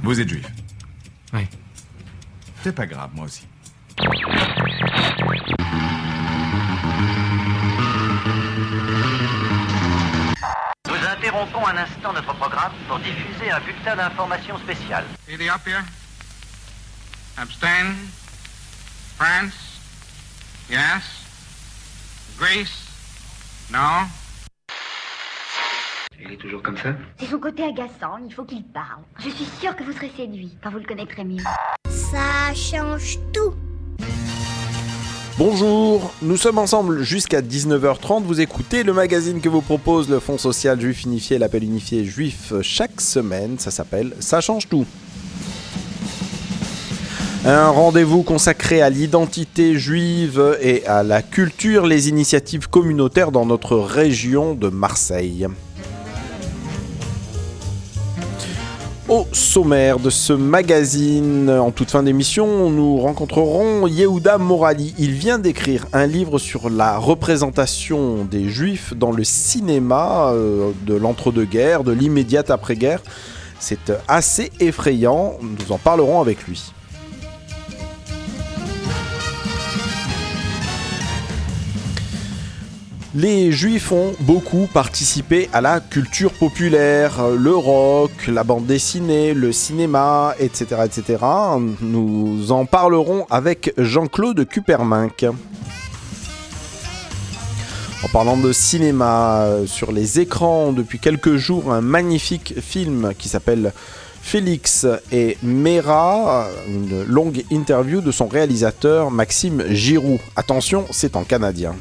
Vous êtes juif? Oui. C'est pas grave, moi aussi. Nous interrompons un instant notre programme pour diffuser un bulletin d'information spécial. Ethiopia, abstain, France, yes, Greece, no. Il est toujours comme ça? C'est son côté agaçant, il faut qu'il parle. Je suis sûre que vous serez séduit quand vous le connaîtrez mieux. Ça change tout. Bonjour, nous sommes ensemble jusqu'à 19h30. Vous écoutez le magazine que vous propose le Fonds social juif unifié, l'appel unifié juif chaque semaine. Ça s'appelle Ça change tout. Un rendez-vous consacré à l'identité juive et à la culture, les initiatives communautaires dans notre région de Marseille. Au sommaire de ce magazine, en toute fin d'émission, nous rencontrerons Yehuda Morali. Il vient d'écrire un livre sur la représentation des Juifs dans le cinéma de l'entre-deux-guerres, de l'immédiate après-guerre. C'est assez effrayant, nous en parlerons avec lui. Les Juifs ont beaucoup participé à la culture populaire, le rock, la bande dessinée, le cinéma, etc., etc. Nous en parlerons avec Jean-Claude Kuperminck. En parlant de cinéma, sur les écrans depuis quelques jours, un magnifique film qui s'appelle Félix et Mera, une longue interview de son réalisateur Maxime Giroux. Attention, c'est en canadien.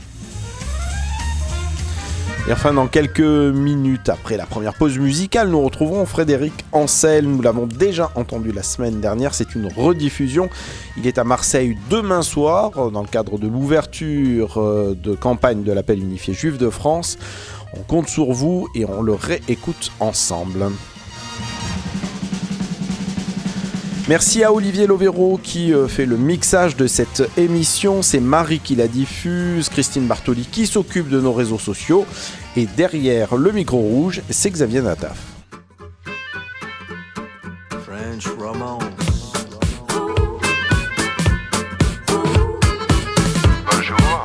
Et enfin, dans quelques minutes après la première pause musicale, nous retrouvons Frédéric Ancel. Nous l'avons déjà entendu la semaine dernière, c'est une rediffusion. Il est à Marseille demain soir, dans le cadre de l'ouverture de campagne de l'appel unifié juif de France. On compte sur vous et on le réécoute ensemble. Merci à Olivier Lovero qui fait le mixage de cette émission. C'est Marie qui la diffuse, Christine Bartoli qui s'occupe de nos réseaux sociaux. Et derrière le micro rouge, c'est Xavier Nataf. French Romance. Bonjour.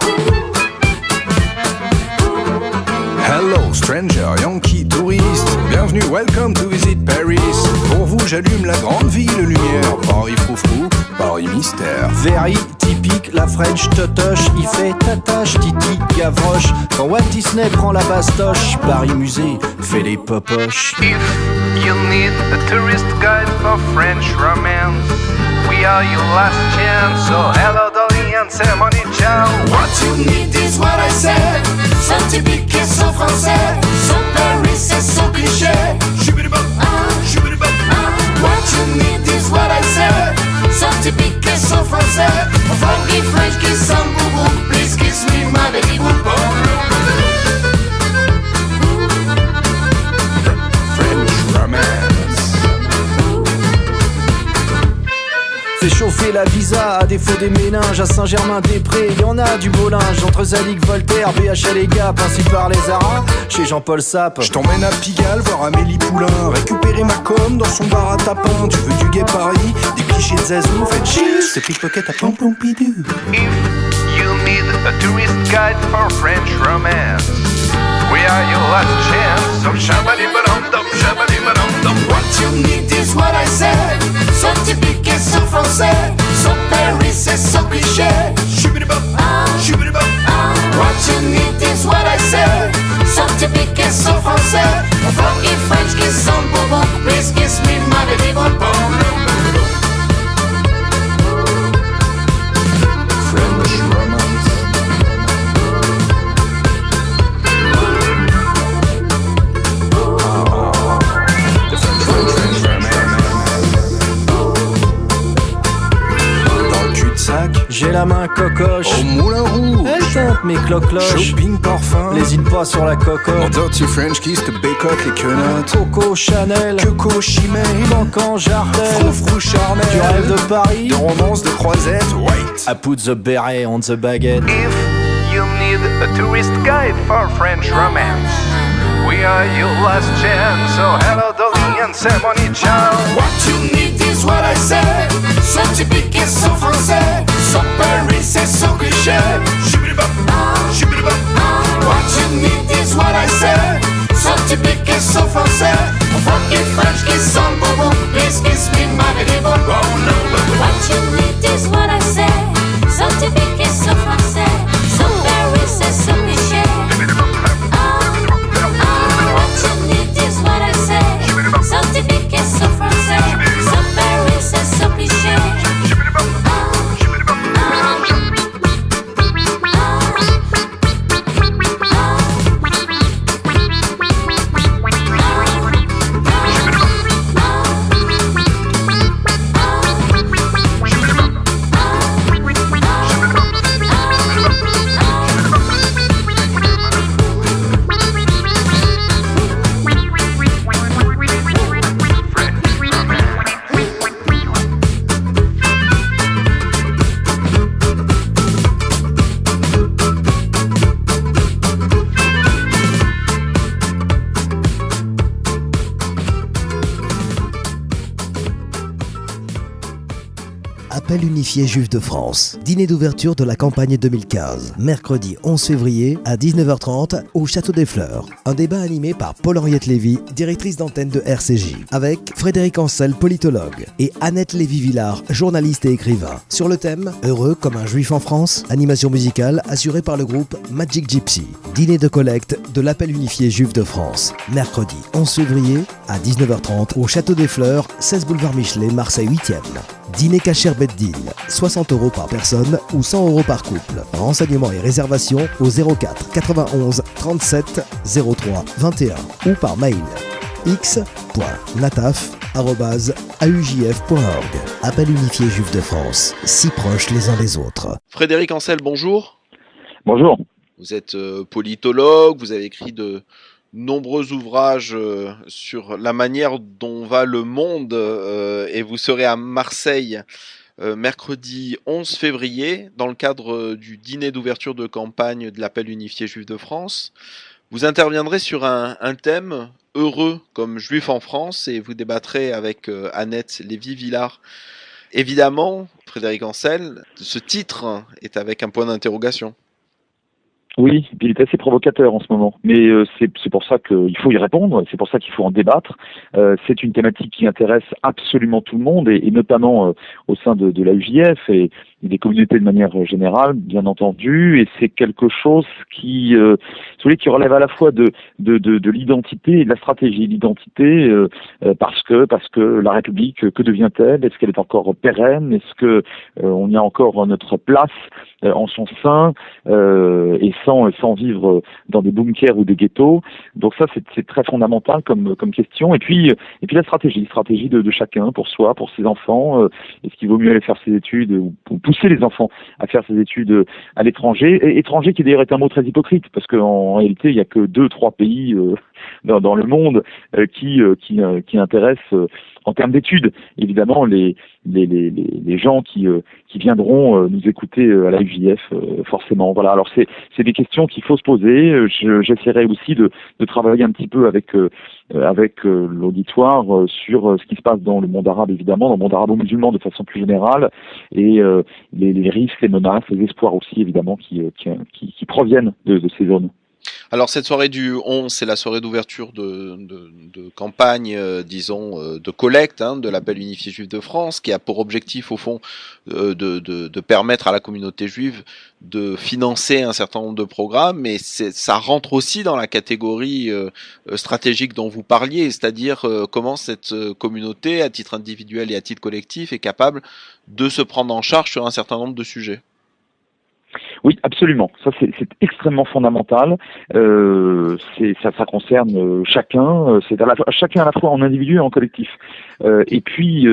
Hello, stranger, Yankee, touriste. Bienvenue, welcome to visit Paris. Pour vous, j'allume la grande ville lumière. Paris froufrou, Paris mystère. Very typique, la French totoche. Il fait tatache, titi, gavroche. Quand Walt Disney prend la bastoche, Paris musée fait les popoches. If you need a tourist guide for French romance, we are your last chance. So hello, Dolly, and say money, ciao. What you need is what I said. Son typique et son français. Son Paris, c'est son cliché. What you need is what I said. Son typique et son français. Funky French kiss some boo-boo. Please kiss me, my baby boo-boo. French Romance. Fait chauffer la visa à défaut des méninges. À Saint-Germain-des-Prés, y en a du beau linge. Entre Zadig, Voltaire, BHL les gars, ainsi par les Arabes. Chez Jean-Paul Sapp, Je t'emmène à Pigalle voir Amélie Poulain. Récupérer ma com dans son bar à tapin. Tu veux du gay Paris, des clichés de Zazou. Faites cheese, c'est pickpocket à Pom-Pom-Pidou. If you need a tourist guide for French romance, we are your last chance. So shabadi-ba-dum-dum, shabadi-ba-dum-dum. What you need is what I said. Son typique et son français. Son Paris, c'est son cliché. What you need is what I said. Son typique et son français. Funky French kiss some boo-boo. Please kiss me, my baby boo-boo. French Romance. Dans le cul-de-sac, j'ai la main cocoche. au moulin rouge. Elle teinte mes cloches-cloches. Shopping parfum. Lésine pas sur la En cocotte. dirty French kiss te bécote les quenottes. Coco Chanel, Coco Chimay. Cancan Jardel. Froufrou charnel. Tu rêves de Paris, De romance, de croisette, wait. I put the beret on the baguette. If you need a tourist guide for French romance, we are your last chance. So hello, Dolly, and say money, ciao. What you need typique et son français, son Paris c'est son cliché. What you need is what I say. Son typique et son français, funky French qui sont bonbons. Please kiss me, my baby boy. What you need is what I say. Son typique et son français, son Paris c'est son cliché. What you need is what I say. Son typique et son français, son Paris c'est son cliché. Appel unifié juif de France. Dîner d'ouverture de la campagne 2015. Mercredi 11 février à 19h30 au Château des Fleurs. Un débat animé par Paul-Henriette Lévy, directrice d'antenne de RCJ, avec Frédéric Ancel, politologue, et Annette Lévy-Villard, journaliste et écrivain. Sur le thème « Heureux comme un juif en France », animation musicale assurée par le groupe Magic Gypsy. Dîner de collecte de l'Appel unifié juif de France. Mercredi 11 février à 19h30 au Château des Fleurs, 16 boulevard Michelet, Marseille 8e. Dîner Kasher Beddin, 60 € par personne ou 100 € par couple. Renseignements et réservations au 04 91 37 03 21 ou par mail x.nataf@aujf.org. Appel unifié juif de France, si proches les uns des autres. Frédéric Ancel, bonjour. Bonjour. Vous êtes politologue, vous avez écrit de nombreux ouvrages sur la manière dont va le monde et vous serez à Marseille mercredi 11 février dans le cadre du dîner d'ouverture de campagne de l'Appel unifié juif de France. Vous interviendrez sur un thème heureux comme juif en France et vous débattrez avec Annette Lévy-Villard. Évidemment, Frédéric Ancel, ce titre est avec un point d'interrogation. Oui, il est assez provocateur en ce moment, mais c'est pour ça qu'il faut y répondre, c'est pour ça qu'il faut en débattre. C'est une thématique qui intéresse absolument tout le monde, et notamment au sein de l'AUJF et des communautés de manière générale, bien entendu, et c'est quelque chose qui relève à la fois de l'identité et de la stratégie. L'identité, parce que la République, que devient-elle? Est-ce qu'elle est encore pérenne? Est-ce que on y a encore notre place en son sein, et sans vivre dans des bunkers ou des ghettos? Donc ça, c'est très fondamental comme question. Et puis la stratégie de chacun, pour soi, pour ses enfants. Est-ce qu'il vaut mieux aller faire ses études ou pousser les enfants à faire ses études à l'étranger? Et étranger qui d'ailleurs est un mot très hypocrite, parce qu'en réalité, il n'y a que 2-3 pays dans le monde qui intéressent en termes d'études. Évidemment, les gens qui viendront nous écouter à la UJF, forcément. Voilà. Alors c'est des questions qu'il faut se poser. J'essaierai aussi de travailler un petit peu avec l'auditoire sur ce qui se passe dans le monde arabe, évidemment, dans le monde arabo-musulman de façon plus générale, et les risques, les menaces, les espoirs aussi, évidemment, qui proviennent de ces zones. Alors cette soirée du 11, c'est la soirée d'ouverture de campagne, de collecte de l'Appel unifié juif de France, qui a pour objectif au fond de permettre à la communauté juive de financer un certain nombre de programmes, mais ça rentre aussi dans la catégorie stratégique dont vous parliez, c'est-à-dire comment cette communauté, à titre individuel et à titre collectif, est capable de se prendre en charge sur un certain nombre de sujets. Oui, absolument. Ça, c'est extrêmement fondamental. Ça concerne chacun. C'est chacun à la fois en individu et en collectif. Et puis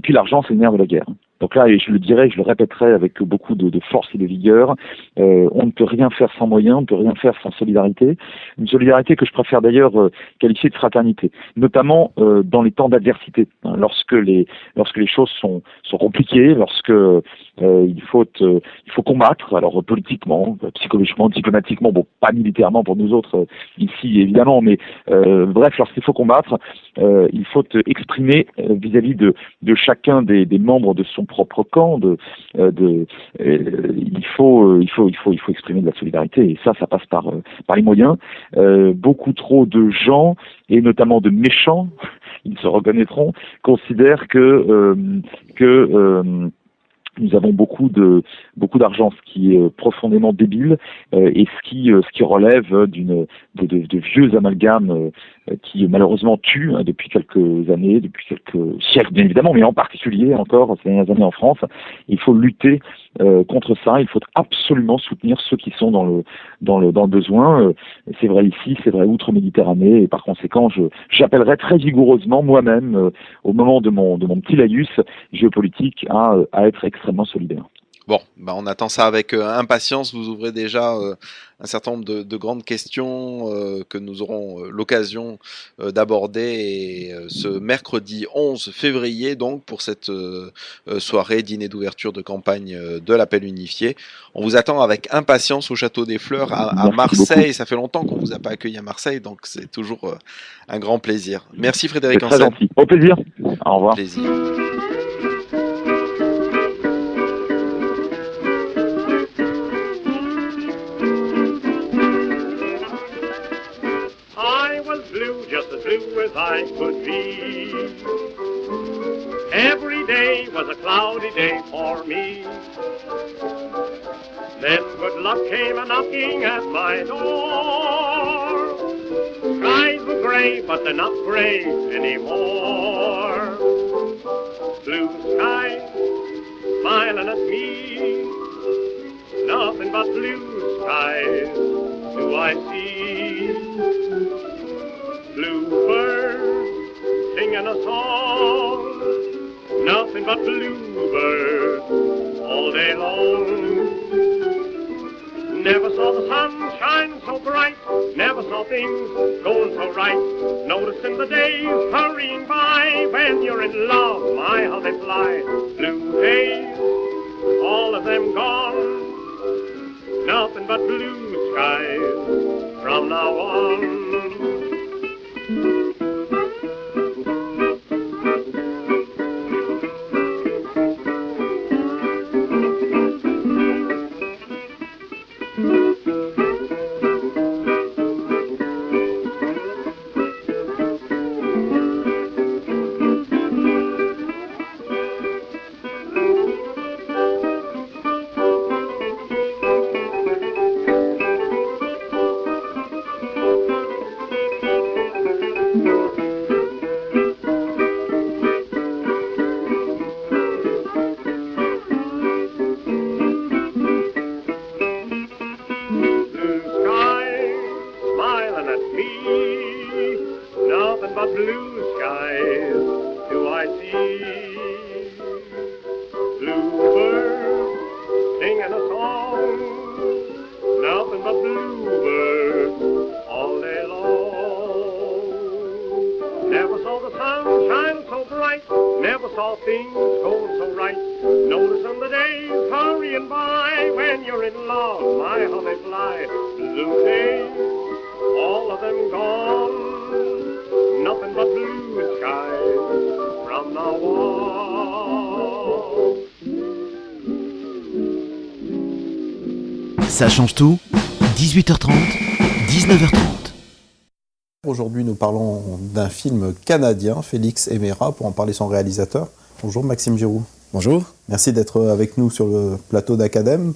l'argent, c'est le nerf de la guerre. Donc là, et je le dirai, je le répéterai avec beaucoup de force et de vigueur, on ne peut rien faire sans moyens, on ne peut rien faire sans solidarité. Une solidarité que je préfère d'ailleurs qualifier de fraternité, notamment dans les temps d'adversité, lorsque les choses sont compliquées, lorsque il faut combattre, alors politiquement, psychologiquement, diplomatiquement, bon, pas militairement pour nous autres ici évidemment, mais bref, lorsqu'il faut combattre, il faut exprimer vis-à-vis de chacun des membres de son propre camp. Il faut exprimer de la solidarité, et ça passe par les moyens. Beaucoup trop de gens, et notamment de méchants, ils se reconnaîtront, considèrent que nous avons beaucoup d'argent, ce qui est profondément débile, et ce qui relève de vieux amalgames qui malheureusement tuent depuis quelques années, depuis quelques siècles bien évidemment, mais en particulier encore ces dernières années en France. Il faut lutter contre ça. Il faut absolument soutenir ceux qui sont dans le besoin. C'est vrai ici, c'est vrai outre-Méditerranée, et par conséquent, j'appellerai très vigoureusement moi-même, au moment de mon petit laïus géopolitique, à être extrêmement solidaire. Bon, on attend ça avec impatience. Vous ouvrez déjà un certain nombre de grandes questions que nous aurons l'occasion d'aborder ce mercredi 11 février, donc pour cette soirée dîner d'ouverture de campagne de l'appel unifié. On vous attend avec impatience au Château des Fleurs à Marseille. Ça fait longtemps qu'on vous a pas accueilli à Marseille, donc c'est toujours un grand plaisir. Merci Frédéric Ansel. Très gentil. Au plaisir. Au revoir. Au plaisir. Blue as I could be. Every day was a cloudy day for me. Then good luck came a-knocking at my door. Skies were gray, but they're not gray anymore. Blue skies smiling at me. Nothing but blue skies do I see. Bluebirds singing a song, nothing but bluebirds all day long. Never saw the sun shine so bright, never saw things going so right. Noticing the days hurrying by, when you're in love, my how they fly. Blue days, all of them gone, nothing but blue skies from now on. Ça change tout, 18h30, 19h30. Aujourd'hui, nous parlons d'un film canadien, Félix et Méra, pour en parler son réalisateur. Bonjour Maxime Giroux. Bonjour. Merci d'être avec nous sur le plateau d'Academ.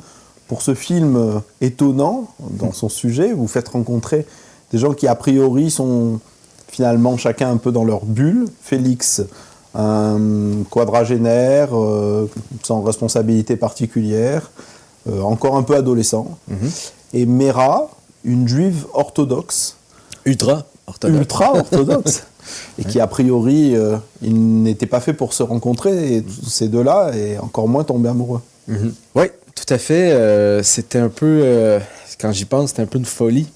Pour ce film étonnant dans son sujet, vous faites rencontrer des gens qui a priori sont finalement chacun un peu dans leur bulle. Félix, un quadragénaire, sans responsabilité particulière, encore un peu adolescent. Et Méra, une juive orthodoxe. Ultra-orthodoxe. Et qui, a priori, ils n'étaient pas faits pour se rencontrer, et ces deux-là, et encore moins tomber amoureux. Oui, tout à fait. C'était un peu, quand j'y pense, c'était un peu une folie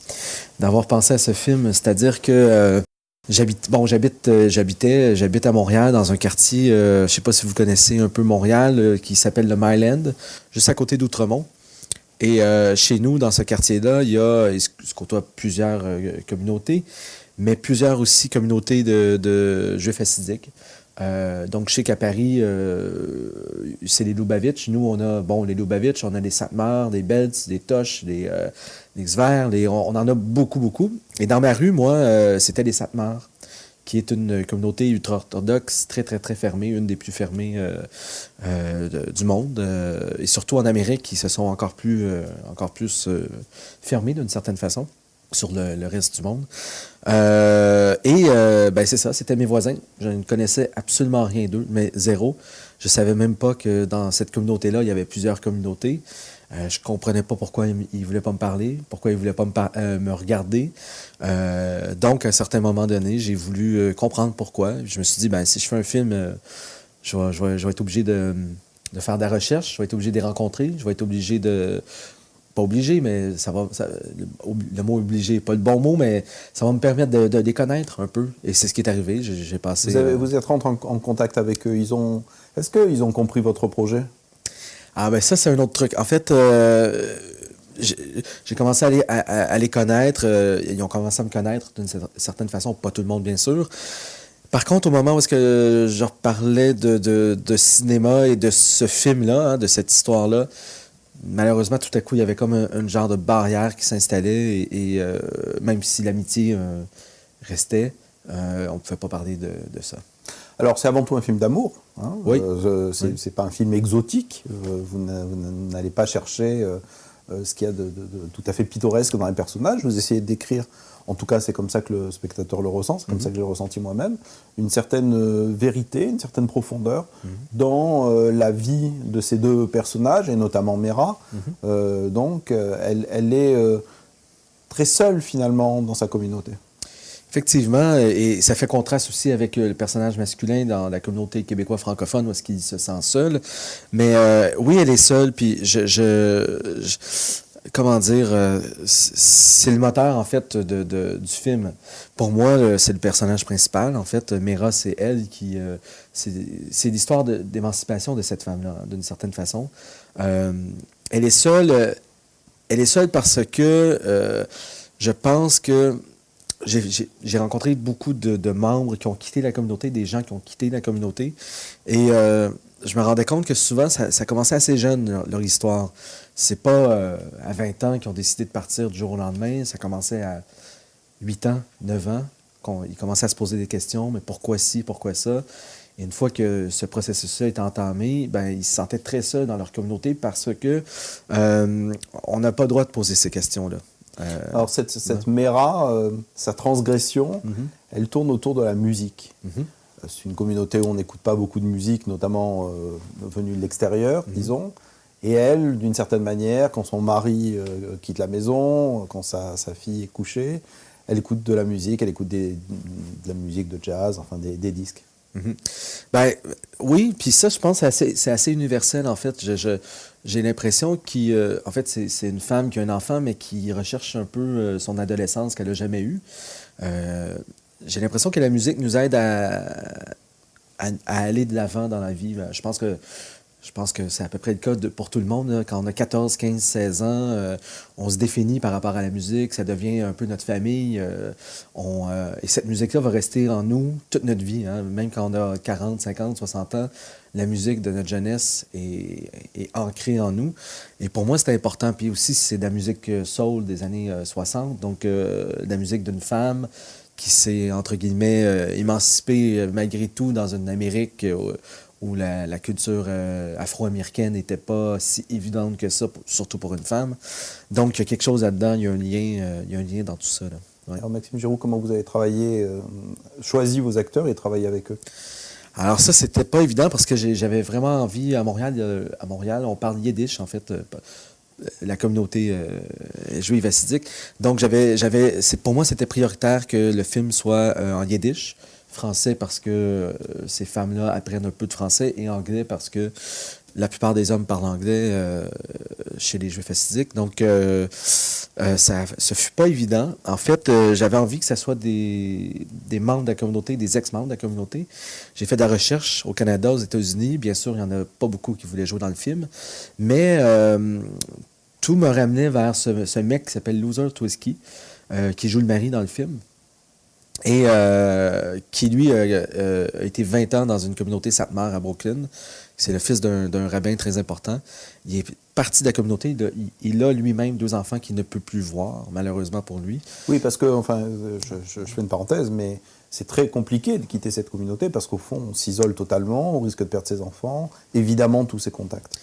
d'avoir pensé à ce film. C'est-à-dire que j'habite à Montréal, dans un quartier, je ne sais pas si vous connaissez un peu Montréal, qui s'appelle le Mile End, juste à côté d'Outremont. Et chez nous, dans ce quartier-là, il se côtoie plusieurs communautés, mais plusieurs aussi communautés de juifs hassidiques. Donc, je sais qu'à Paris, c'est les Lubavitch. Nous, on a, les Lubavitch, on a des Satmar, des Belts, des Tosh, des Xver, on en a beaucoup, beaucoup. Et dans ma rue, moi, c'était les Satmar, qui est une communauté ultra-orthodoxe très, très, très fermée, une des plus fermées du monde. Et surtout en Amérique, qui se sont encore plus fermés d'une certaine façon sur le reste du monde. C'est ça, c'était mes voisins. Je ne connaissais absolument rien d'eux, mais zéro. Je savais même pas que dans cette communauté-là, il y avait plusieurs communautés. Je comprenais pas pourquoi ils ne voulaient pas me parler, pourquoi ils ne voulaient pas me regarder. Donc, à un certain moment donné, j'ai voulu comprendre pourquoi. Je me suis dit, si je fais un film, je vais être obligé de faire de la recherche, je vais être obligé de les rencontrer, je vais être obligé de... Pas obligé, mais le mot obligé n'est pas le bon mot, mais ça va me permettre de les connaître un peu. Et c'est ce qui est arrivé. J'ai passé... Vous êtes rentré en contact avec eux. Est-ce qu'ils ont compris votre projet? Ça, c'est un autre truc. En fait, j'ai commencé à les connaître. Ils ont commencé à me connaître d'une certaine façon. Pas tout le monde, bien sûr. Par contre, au moment où est-ce que je reparlais de cinéma et de ce film-là, de cette histoire-là, malheureusement, tout à coup, il y avait comme un genre de barrière qui s'installait et même si l'amitié restait, on ne pouvait pas parler de ça. Alors, c'est avant tout un film d'amour. Oui. C'est pas un film exotique. Vous n'allez pas chercher ce qu'il y a de tout à fait pittoresque dans les personnages. Vous essayez de décrire, en tout cas, c'est comme ça que le spectateur le ressent, c'est comme ça que je l'ai ressenti moi-même, une certaine vérité, une certaine profondeur dans la vie de ces deux personnages, et notamment Mera. Donc, elle est très seule, finalement, dans sa communauté. Effectivement, et ça fait contraste aussi avec le personnage masculin dans la communauté québécoise francophone où est-ce qu'il se sent seul. Mais oui, elle est seule, puis comment dire, c'est le moteur, en fait, du film. Pour moi, c'est le personnage principal, en fait. Mera, c'est elle qui... c'est l'histoire d'émancipation de cette femme-là, d'une certaine façon. Elle est seule parce que je pense que j'ai rencontré beaucoup de membres qui ont quitté la communauté, des gens qui ont quitté la communauté. Et je me rendais compte que souvent, ça commençait assez jeune, leur histoire. C'est pas à 20 ans qu'ils ont décidé de partir du jour au lendemain. Ça commençait à 8 ans, 9 ans. Ils commençaient à se poser des questions. Mais pourquoi ci, pourquoi ça? Et une fois que ce processus-là est entamé, ils se sentaient très seuls dans leur communauté parce que on n'a pas le droit de poser ces questions-là. Alors cette Mera, sa transgression, elle tourne autour de la musique. C'est une communauté où on n'écoute pas beaucoup de musique, notamment venue de l'extérieur, disons. Et elle, d'une certaine manière, quand son mari quitte la maison, quand sa fille est couchée, elle écoute de la musique, elle écoute de la musique de jazz, enfin des disques. Oui, puis ça, je pense, c'est assez universel, en fait. J'ai l'impression qu'en fait, c'est une femme qui a un enfant, mais qui recherche un peu son adolescence qu'elle n'a jamais eue. J'ai l'impression que la musique nous aide à aller de l'avant dans la vie. Je pense que c'est à peu près le cas pour tout le monde. Là. Quand on a 14, 15, 16 ans, on se définit par rapport à la musique, ça devient un peu notre famille. Et cette musique-là va rester en nous toute notre vie. Hein. Même quand on a 40, 50, 60 ans, la musique de notre jeunesse est ancrée en nous. Et pour moi, c'est important. Puis aussi, c'est de la musique soul des années 60, donc de la musique d'une femme qui s'est, entre guillemets, émancipée malgré tout dans une Amérique où la culture afro-américaine n'était pas si évidente que ça, surtout pour une femme. Donc, il y a quelque chose là-dedans, il y a un lien dans tout ça. Là. Ouais. Alors, Maxime Giroux, comment vous avez travaillé, choisi vos acteurs et travaillé avec eux? Alors ça, c'était pas évident parce que j'avais vraiment envie, à Montréal, on parle yiddish, en fait, la communauté juive hassidique. Donc, pour moi, c'était prioritaire que le film soit en yiddish. Français parce que ces femmes-là apprennent un peu de français et anglais parce que la plupart des hommes parlent anglais chez les Juifs hassidiques. Donc, ce fut pas évident. En fait, j'avais envie que ce soit des membres de la communauté, des ex-membres de la communauté. J'ai fait de la recherche au Canada, aux États-Unis. Bien sûr, il n'y en a pas beaucoup qui voulaient jouer dans le film. Mais tout me ramenait vers ce mec qui s'appelle Loser Twisky, qui joue le mari dans le film. et qui, lui, a été 20 ans dans une communauté Satmar à Brooklyn. C'est le fils d'un rabbin très important. Il est parti de la communauté. Il a lui-même 2 enfants qu'il ne peut plus voir, malheureusement pour lui. Oui, parce que, enfin, je fais une parenthèse, mais c'est très compliqué de quitter cette communauté parce qu'au fond, on s'isole totalement, on risque de perdre ses enfants, évidemment tous ses contacts.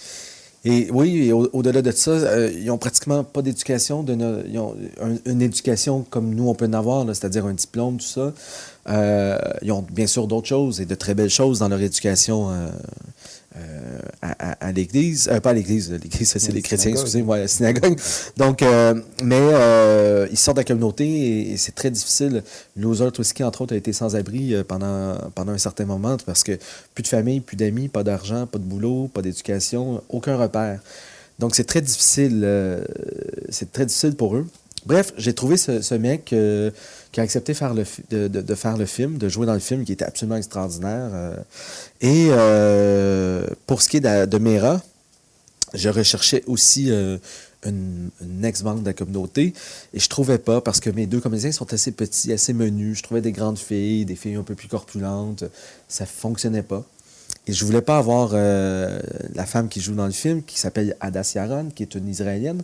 Et oui, et au-delà de ça, ils n'ont pratiquement pas d'éducation. Ils ont une éducation comme nous, on peut en avoir, là, c'est-à-dire un diplôme, tout ça. Ils ont bien sûr d'autres choses et de très belles choses dans leur éducation à l'Église. Pas à l'Église, l'Église, ça, c'est les chrétiens, excusez-moi, la synagogue. Donc, mais ils sortent de la communauté et c'est très difficile. Loser Twisky, entre autres, a été sans abri pendant un certain moment parce que plus de famille, plus d'amis, pas d'argent, pas de boulot, pas d'éducation, aucun repère. Donc, c'est très difficile pour eux. Bref, j'ai trouvé ce mec qui a accepté de faire le film, de jouer dans le film, qui était absolument extraordinaire. Et pour ce qui est de Mera, je recherchais aussi une ex-membre de la communauté et je trouvais pas, parce que mes 2 comédiens sont assez petits, assez menus. Je trouvais des grandes filles, des filles un peu plus corpulentes. Ça fonctionnait pas. Et je voulais pas avoir la femme qui joue dans le film, qui s'appelle Ada Sharon, qui est une Israélienne.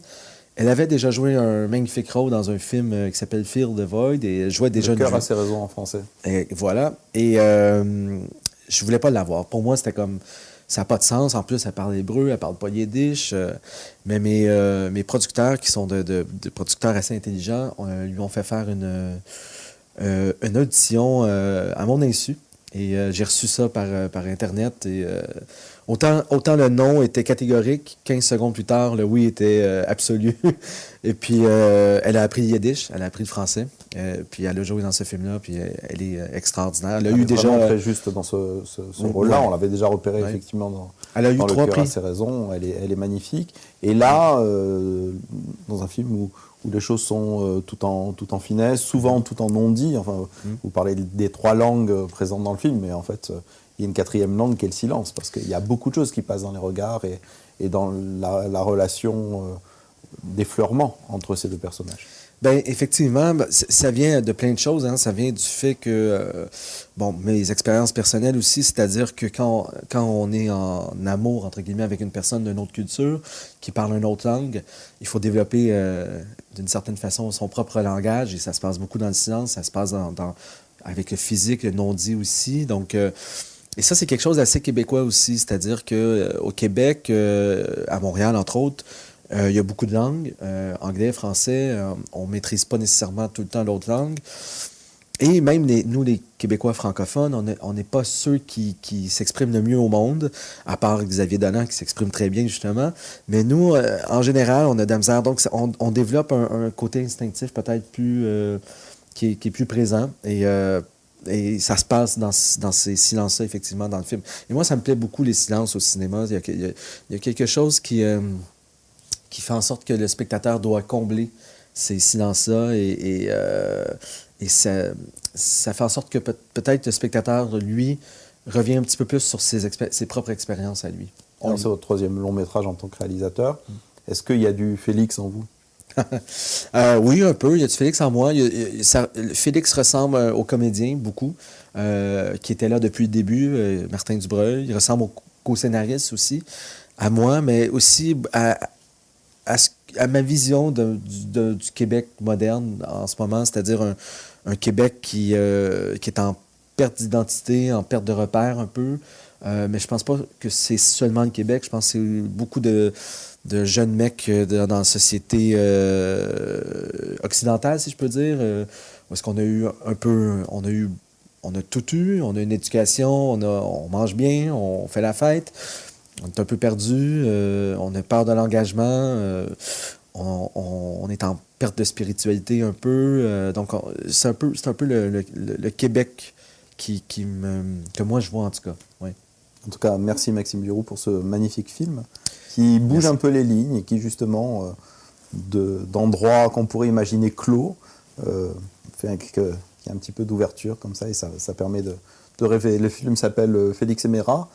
Elle avait déjà joué un magnifique rôle dans un film qui s'appelle Fill the Void et elle jouait déjà... Le cœur a ses raisons en français. Et voilà. Et je voulais pas l'avoir. Pour moi, c'était comme... Ça n'a pas de sens. En plus, elle parle hébreu, elle parle pas yiddish. Mais mes producteurs, qui sont de producteurs assez intelligents, lui ont fait faire une audition à mon insu. Et j'ai reçu ça par Internet. Et autant le non était catégorique, 15 secondes plus tard, le oui était absolu. Et puis, elle a appris le yiddish, elle a appris le français. Puis elle a joué dans ce film-là, puis elle est extraordinaire. Elle a eu déjà... vraiment très juste dans ce rôle-là. On l'avait déjà repéré, effectivement, dans Le cœur à ses raisons. Elle est magnifique. Et là, dans un film où les choses sont tout en finesse, souvent tout en non-dit. Enfin, vous parlez des 3 langues présentes dans le film, mais en fait, il y a une 4e langue qui est le silence, parce qu'il y a beaucoup de choses qui passent dans les regards et dans la relation d'effleurement entre ces 2 personnages. Bien, effectivement, ça vient de plein de choses. Hein. Ça vient du fait que, mes expériences personnelles aussi, c'est-à-dire que quand on est en amour, entre guillemets, avec une personne d'une autre culture, qui parle une autre langue, il faut développer d'une certaine façon son propre langage, et ça se passe beaucoup dans le silence, ça se passe avec le physique, le non-dit aussi. Donc, et ça, c'est quelque chose d'assez québécois aussi, c'est-à-dire qu'au Québec, à Montréal, entre autres, il y a beaucoup de langues, anglais, français, on ne maîtrise pas nécessairement tout le temps l'autre langue. Et même nous, les Québécois francophones, on n'est pas ceux qui s'expriment le mieux au monde, à part Xavier Dolan qui s'exprime très bien, justement. Mais nous, en général, on a de la misère. Donc, on développe un côté instinctif peut-être plus qui est plus présent. Et ça se passe dans ces silences-là, effectivement, dans le film. Et moi, ça me plaît beaucoup, les silences au cinéma. Il y a quelque chose qui fait en sorte que le spectateur doit combler ces silences-là et ça fait en sorte que peut-être le spectateur, lui, revient un petit peu plus sur ses propres expériences à lui. C'est votre 3e long métrage en tant que réalisateur. Est-ce qu'il y a du Félix en vous? Oui, un peu. Il y a du Félix en moi. Félix ressemble au comédien, beaucoup, qui était là depuis le début, Martin Dubreuil. Il ressemble au co-scénariste aussi, à moi, mais aussi à ma vision du Québec moderne en ce moment, c'est-à-dire un Québec qui est en perte d'identité, en perte de repères un peu. Mais je pense pas que c'est seulement le Québec. Je pense que c'est beaucoup de jeunes mecs dans la société occidentale, si je peux dire. Parce qu'on a eu on a tout eu, on a une éducation, on mange bien, on fait la fête. On est un peu perdu, on a peur de l'engagement, on est en perte de spiritualité un peu. Donc, c'est un peu le Québec que moi je vois en tout cas. Oui. En tout cas, merci Maxime Bureau pour ce magnifique film qui bouge un peu les lignes et qui justement, d'endroits qu'on pourrait imaginer clos, fait qu'il y a un petit peu d'ouverture comme ça et ça permet de rêver. Le film s'appelle Félix et Mera.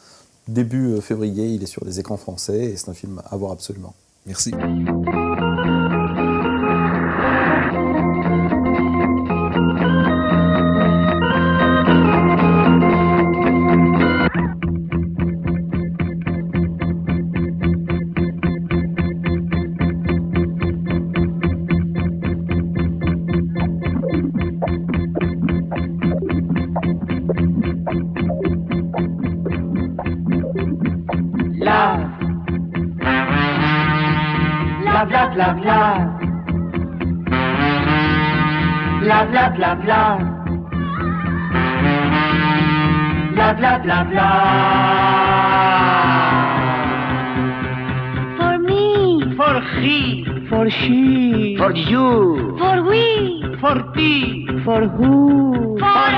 Début février, il est sur les écrans français et c'est un film à voir absolument. Merci. Love. Love, love, love, love. Love, love, love, love. Love, love, love, love. For me. For he. For she. For you. For we. For thee. For who. For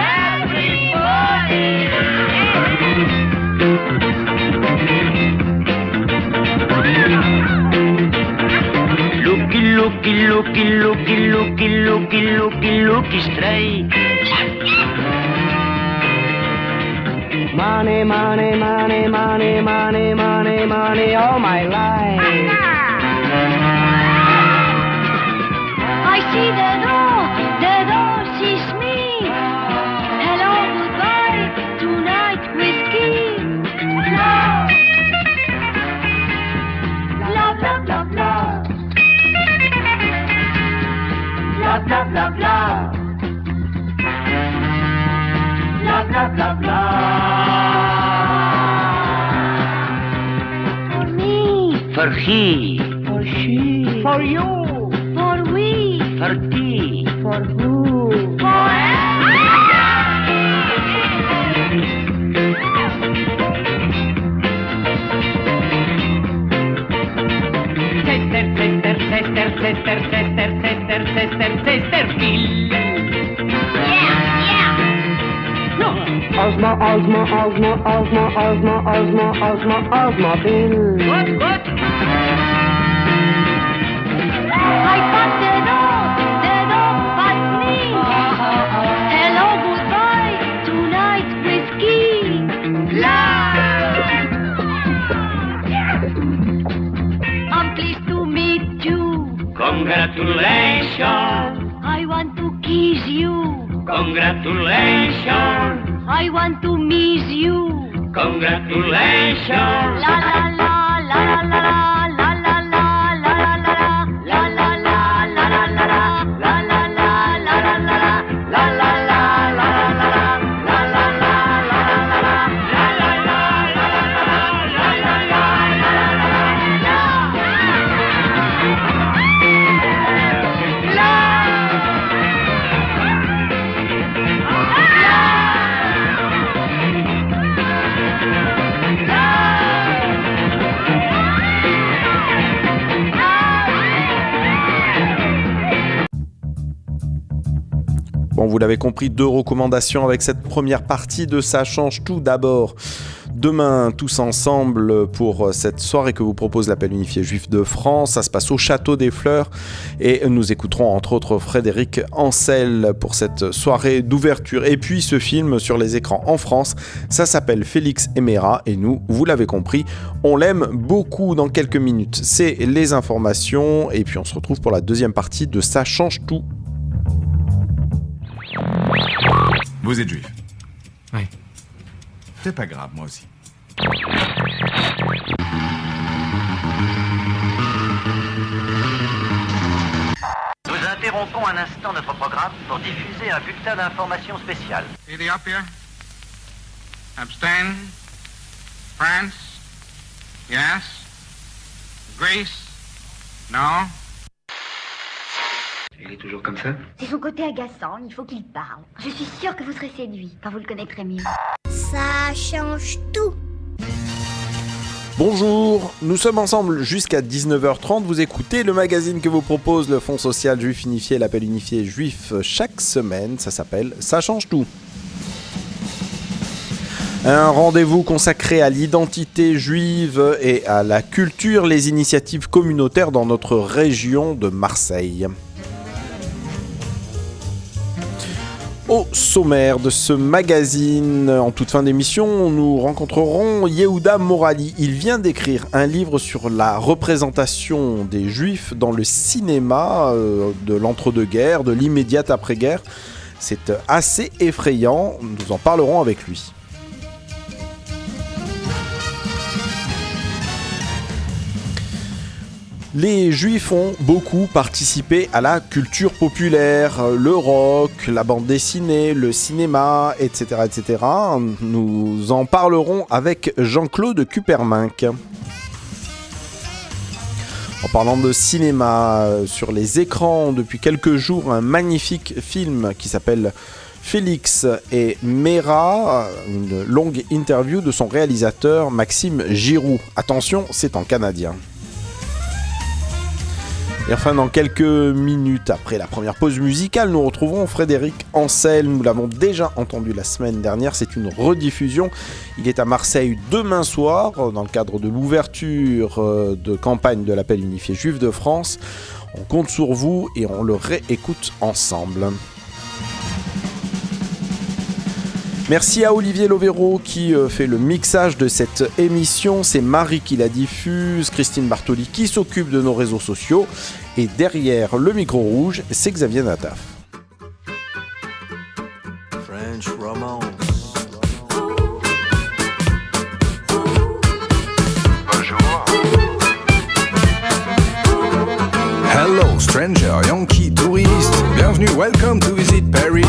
everybody. Looky, looky, looky, looky, looky, looky, looky, looky straight. Money, money, money, money, money, money, money, all my life. I see the door sees me. Hello, goodbye, tonight whiskey. Love. Love, love, love, love. Love, love, love, love. Love, love, love, love. For me. For he. For she. For you. For we. For thee. For who. For Chesterfield. Ozma, Ozma, Ozma, Ozma, Ozma, Ozma, Ozma, Ozmobile. Good, good. I found the door past me. Hello, goodbye, tonight whiskey. Love. I'm pleased to meet you. Congratulations. I want to kiss you. Congratulations. I want to miss you. Congratulations. La la la la la la la la la la la la la la Bon, vous l'avez compris, 2 recommandations avec cette première partie de Ça change tout. D'abord, demain, tous ensemble pour cette soirée que vous propose l'Appel unifié juif de France. Ça se passe au Château des Fleurs et nous écouterons entre autres Frédéric Ancel pour cette soirée d'ouverture. Et puis ce film sur les écrans en France, ça s'appelle Félix Emera et nous, vous l'avez compris, on l'aime beaucoup. Dans quelques minutes, c'est les informations et puis on se retrouve pour la deuxième partie de Ça change tout. Vous êtes juif? Oui. C'est pas grave, moi aussi. Nous interrompons un instant notre programme pour diffuser un bulletin d'information spécial. Ethiopia, abstain. France, yes. Greece, no. Il est toujours comme ça? C'est son côté agaçant, il faut qu'il parle. Je suis sûre que vous serez séduit quand vous le connaîtrez mieux. Ça change tout. Bonjour, nous sommes ensemble jusqu'à 19h30. Vous écoutez le magazine que vous propose le Fonds social juif unifié, l'Appel unifié juif chaque semaine. Ça s'appelle Ça change tout. Un rendez-vous consacré à l'identité juive et à la culture, les initiatives communautaires dans notre région de Marseille. Au sommaire de ce magazine, en toute fin d'émission, nous rencontrerons Yehuda Morali. Il vient d'écrire un livre sur la représentation des Juifs dans le cinéma de l'entre-deux-guerres, de l'immédiate après-guerre. C'est assez effrayant, nous en parlerons avec lui. Les Juifs ont beaucoup participé à la culture populaire, le rock, la bande dessinée, le cinéma, etc., etc. Nous en parlerons avec Jean-Claude Kuperminck. En parlant de cinéma, sur les écrans depuis quelques jours, un magnifique film qui s'appelle Félix et Mera, une longue interview de son réalisateur Maxime Giroux. Attention, c'est en canadien. Et enfin, dans quelques minutes après la première pause musicale, nous retrouverons Frédéric Ancel. Nous l'avons déjà entendu la semaine dernière, c'est une rediffusion. Il est à Marseille demain soir, dans le cadre de l'ouverture de campagne de l'appel unifié juif de France. On compte sur vous et on le réécoute ensemble. Merci à Olivier Lovero qui fait le mixage de cette émission. C'est Marie qui la diffuse, Christine Bartoli qui s'occupe de nos réseaux sociaux. Et derrière le micro rouge, c'est Xavier Nataf. French Romance. Hello stranger, Yankee touriste, bienvenue, welcome to visit Paris.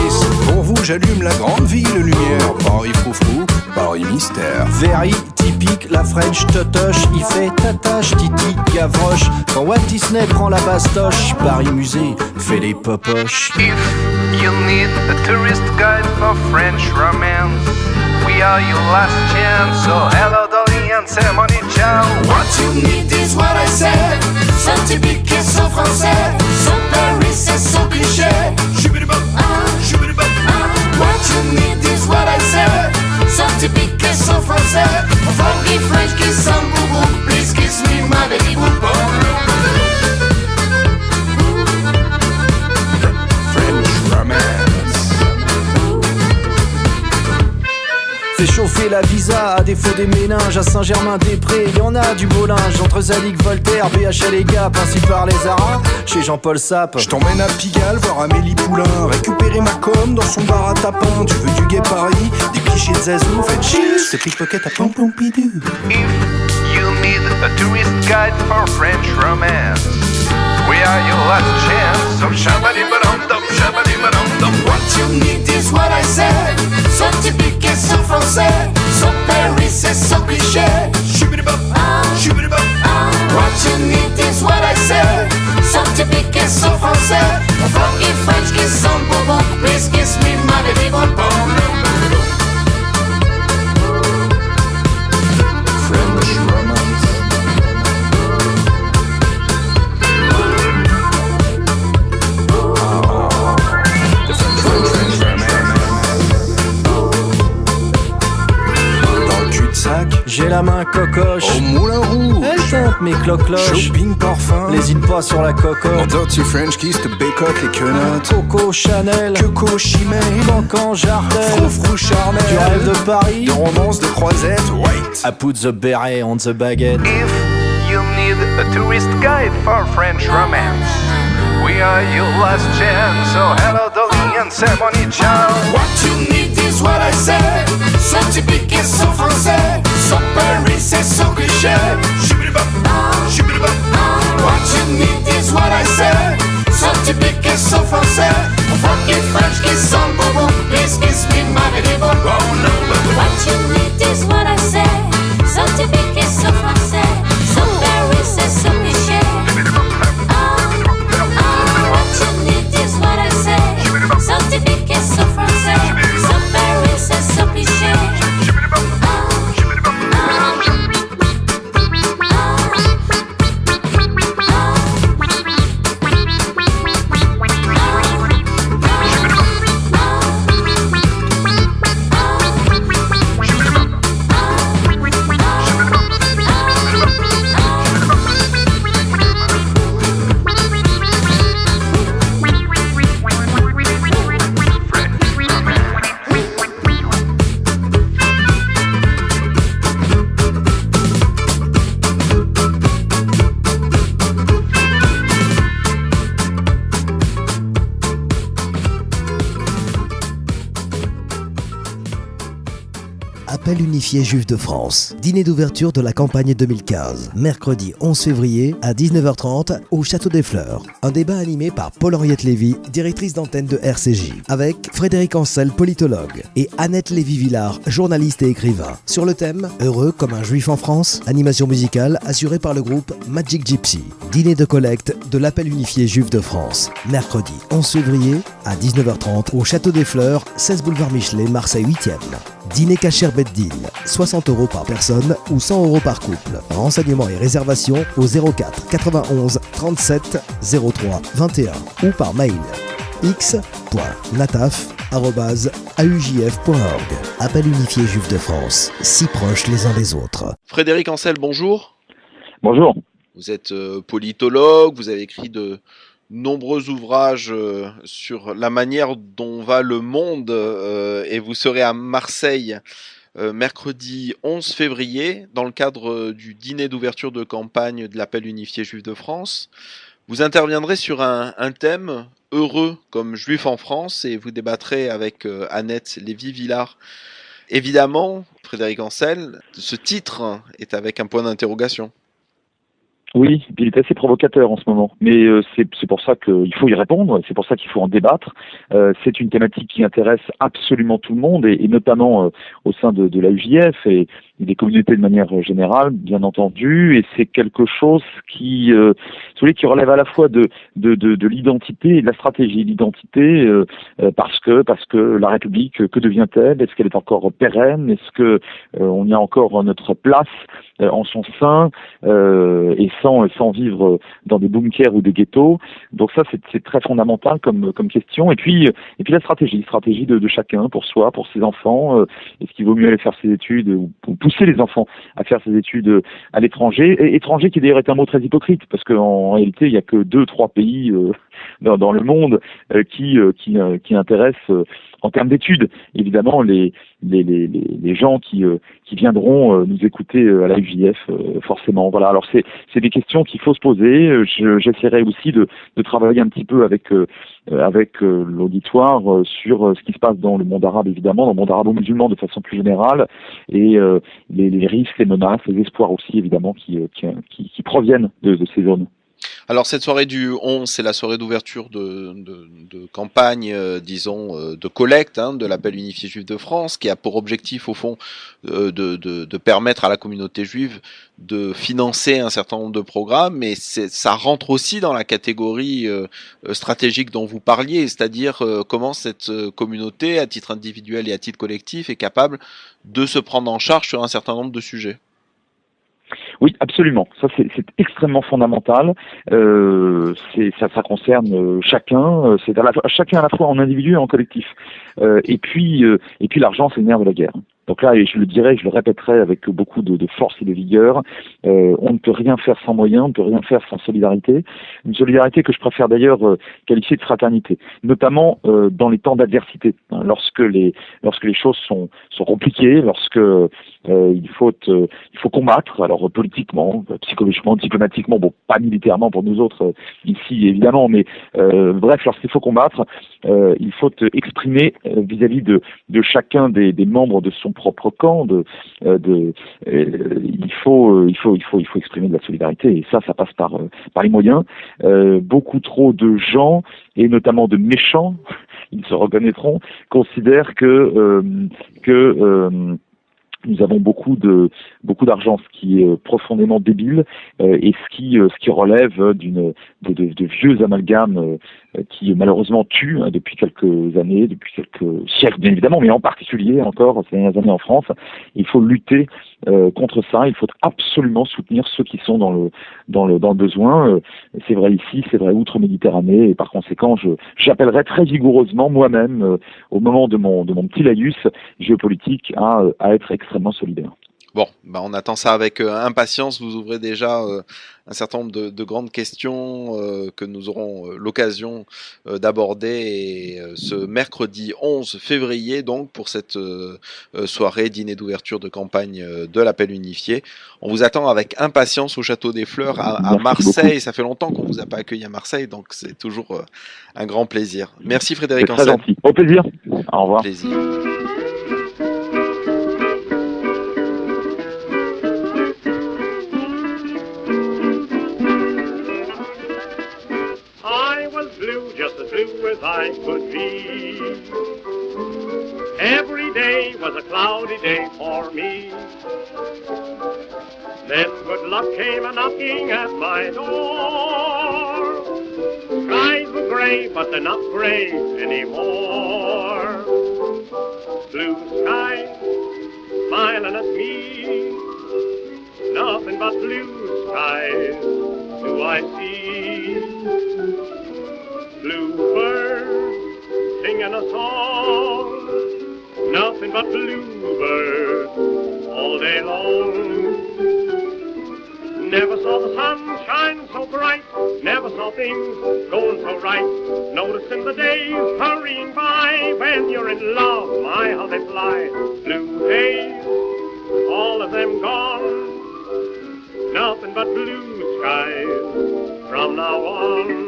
Pour vous j'allume la grande ville lumière, Paris froufrou, Paris mystère. Very typique, la French totoche, il fait tatache, titi, gavroche. Quand Walt Disney prend la bastoche, Paris musée fait les popoches. If you need a tourist guide for French romance, we are your last chance. So hello Dolly and say money ciao. What you need is what I said. So typique et so français. So Paris c'est so cliché. What you need is what I said. So typique et so français. Funky French kiss some boo-boo. Please kiss me my baby boo-boo. French romance. Fais chauffer la visa à défaut des méninges. À Saint-Germain-des-Prés, y en a du beau linge. Entre Zadig, Voltaire, BHL et Gap, ainsi par les Arabes, chez Jean-Paul Sapp. Je t'emmène à Pigalle voir Amélie Poulain, récupérer ma com dans son bar à tapin. Tu veux du gay Paris, des clichés de Zazou, faites chill, c'est pickpocket à Pom-Pom-Pidou. If you need a tourist guide for French romance, we are your last chance. So shabadi-ba-dum-dum, shabadi-ba-dum-dum. What you need is what I said. So typique et so français. So Paris c'est so cliché. What you need is what I said. So typique et so français. Funky French kiss some boo-boo. Please kiss me my baby boo-boo. French romance. J'ai la main cocoche, au moulin rouge, elle tente mes cloches-cloches. Shopping parfum, n'hésite pas sur la cocotte. En dirty French kiss te bécote les quenottes. Coco Chanel, Coco Chimay, Cancan Jardel, Froufrou Charnel. Tu rêves de Paris, de romance, de croisette, wait. I put the beret on the baguette. If you need a tourist guide for French romance, we are your last chance. So hello Dolly and say money ciao. What you need is what I said. So typique et so français. So Paris c'est so cliché. What you need is what I said. So typique et so français. Funky French kiss some boo-boo. Please kiss me my baby boo-boo. What you need is what I said. So typique et so français. So Paris c'est so cliché. What you need is what I said. So typique et so français. So Paris c'est so cliché. Appel unifié juif de France. Dîner d'ouverture de la campagne 2015. Mercredi 11 février à 19h30 au Château des Fleurs. Un débat animé par Paul-Henriette Lévy, directrice d'antenne de RCJ, avec Frédéric Ancel, politologue, et Annette Lévy-Villard, journaliste et écrivain. Sur le thème « Heureux comme un juif en France », animation musicale assurée par le groupe Magic Gypsy. Dîner de collecte de l'Appel unifié juif de France. Mercredi 11 février à 19h30 au Château des Fleurs, 16 boulevard Michelet, Marseille 8e. Dîner Kasher Beddin, 60 € par personne ou 100 € par couple. Renseignements et réservations au 04 91 37 03 21 ou par mail x.nataf@aujf.org. Appel unifié juif de France, si proches les uns des autres. Frédéric Ancel, bonjour. Bonjour. Vous êtes politologue, vous avez écrit de nombreux ouvrages sur la manière dont va le monde et vous serez à Marseille mercredi 11 février dans le cadre du dîner d'ouverture de campagne de l'Appel unifié juif de France. Vous interviendrez sur un thème heureux comme juif en France et vous débattrez avec Annette Lévy-Villard. Évidemment, Frédéric Ancel, ce titre est avec un point d'interrogation. Oui, il est assez provocateur en ce moment, mais c'est pour ça qu'il faut y répondre, c'est pour ça qu'il faut en débattre. C'est une thématique qui intéresse absolument tout le monde, et notamment au sein de l'AUJF et des communautés de manière générale, bien entendu, et c'est quelque chose qui relève à la fois de l'identité et de la stratégie. L'identité, parce que la République, que devient-elle? Est-ce qu'elle est encore pérenne? Est-ce que on y a encore notre place en son sein, et sans vivre dans des bunkers ou des ghettos? Donc ça, c'est très fondamental comme question. Et puis la stratégie de chacun, pour soi, pour ses enfants. Est-ce qu'il vaut mieux aller faire ses études ou pousser les enfants à faire ses études à l'étranger? Et étranger qui d'ailleurs est un mot très hypocrite, parce qu'en réalité, il n'y a que 2-3 pays dans le monde qui intéressent en termes d'études. Évidemment, les gens qui viendront nous écouter à la UJF, forcément. Voilà. Alors c'est des questions qu'il faut se poser. J'essaierai aussi de travailler un petit peu avec l'auditoire sur ce qui se passe dans le monde arabe, évidemment, dans le monde arabo-musulman de façon plus générale, et les risques, les menaces, les espoirs aussi, évidemment, qui proviennent de ces zones. Alors cette soirée du 11, c'est la soirée d'ouverture de campagne, de collecte de l'Appel unifié juif de France, qui a pour objectif au fond de permettre à la communauté juive de financer un certain nombre de programmes, mais ça rentre aussi dans la catégorie stratégique dont vous parliez, c'est-à-dire comment cette communauté, à titre individuel et à titre collectif, est capable de se prendre en charge sur un certain nombre de sujets. Oui, absolument. Ça, c'est extrêmement fondamental. Ça concerne chacun. C'est chacun à la fois en individu et en collectif. Et puis l'argent, c'est le nerf de la guerre. Donc là, et je le dirai, je le répéterai avec beaucoup de force et de vigueur, on ne peut rien faire sans moyens, on ne peut rien faire sans solidarité. Une solidarité que je préfère d'ailleurs qualifier de fraternité, notamment dans les temps d'adversité, lorsque les choses sont compliquées, lorsque il faut combattre, alors politiquement, psychologiquement, diplomatiquement, bon, pas militairement pour nous autres ici évidemment, mais bref, lorsqu'il faut combattre, il faut exprimer vis-à-vis de chacun des membres de son propre camp, il faut exprimer de la solidarité, et ça passe par les moyens. Beaucoup trop de gens, et notamment de méchants, ils se reconnaîtront, considèrent que nous avons beaucoup d'argent, ce qui est profondément débile, et ce qui relève de vieux amalgames qui malheureusement tuent depuis quelques années, depuis quelques siècles bien évidemment, mais en particulier encore ces dernières années en France. Il faut lutter contre ça. Il faut absolument soutenir ceux qui sont dans le besoin. C'est vrai ici, c'est vrai outre-Méditerranée, et par conséquent, j'appellerai très vigoureusement moi-même, au moment de mon petit laïus géopolitique, à être extrêmement solidaire. Bon, on attend ça avec impatience. Vous ouvrez déjà un certain nombre de grandes questions que nous aurons l'occasion d'aborder ce mercredi 11 février, donc pour cette soirée dîner d'ouverture de campagne de l'Appel unifié. On vous attend avec impatience au Château des Fleurs à Marseille. Ça fait longtemps qu'on vous a pas accueilli à Marseille, donc c'est toujours un grand plaisir. Merci Frédéric Ancel. Très gentil. Au plaisir. Au revoir. Plaisir. blue as I could be. Every day was a cloudy day for me. Then good luck came a-knocking at my door. Skies were gray, but they're not gray anymore. Blue skies smiling at me. Nothing but blue skies do I see. Blue birds singing a song. Nothing but bluebirds all day long. Never saw the sun shine so bright. Never saw things going so right. Noticing the days hurrying by. When you're in love, my how they fly. Blue days, all of them gone. Nothing but blue skies from now on.